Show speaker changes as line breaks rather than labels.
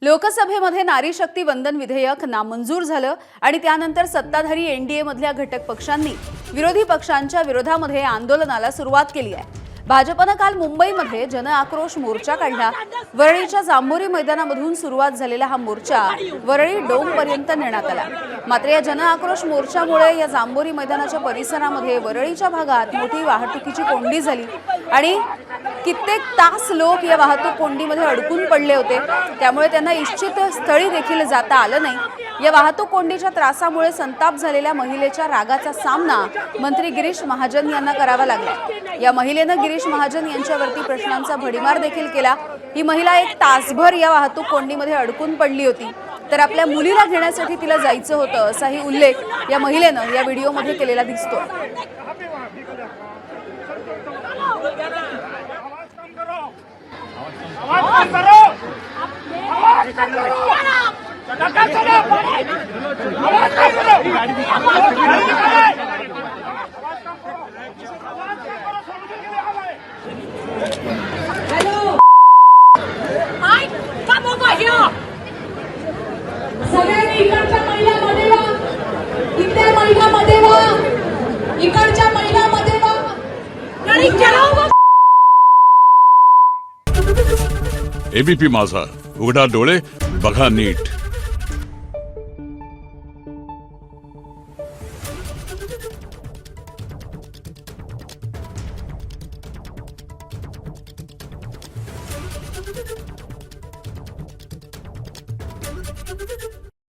लोकसभेमध्ये नारी शक्ती वंदन विधेयक नामंजूर झालं आणि त्यानंतर सत्ताधारी एनडीए मधल्या घटक पक्षांनी विरोधी पक्षांच्या विरोधामध्ये आंदोलनाला सुरुवात केली आहे। भाजपने काल मुंबईमध्ये जन आक्रोश मोर्चा काढला। वरळीच्या जांभोरी मैदानामधून सुरुवात झालेला हा मोर्चा वरळी डोंगपर्यंत नेण्यात आला। मात्र या जन आक्रोश मोर्चामुळे या जांभोरी मैदानाच्या परिसरामध्ये वरळीच्या भागात मोठी वाहतुकीची कोंडी झाली आणि कित्येक तास लोक या वाहतूक कोंडीमध्ये अडकून पडले होते। त्यामुळे त्यांना इच्छित स्थळी देखील जाता आलं नाही। या वाहतूक कोंडीच्या त्रासामुळे संताप झालेल्या महिलेच्या रागाचा सामना मंत्री गिरीश महाजन यांना करावा लागला। या महिलेने गिरीश महाजन यांच्यावरती प्रश्नांचा भडीमार देखील केला। ही महिला एक तासभर या वाहतूक कोंडीमध्ये अडकून पडली होती, तर आपल्या मुलीला घेण्यासाठी तिला जायचं होतं असाही उल्लेख या महिलेने या व्हिडिओमध्ये केलेला दिसतो।
सगळ्यांनी इकडच्या महिलांमध्ये वा, इकडच्या महिलांमध्ये वा, इकडच्या महिलांमध्ये वा, गाडी चलाव।
एबीपी माझा, उघडा डोळे बघा नीट।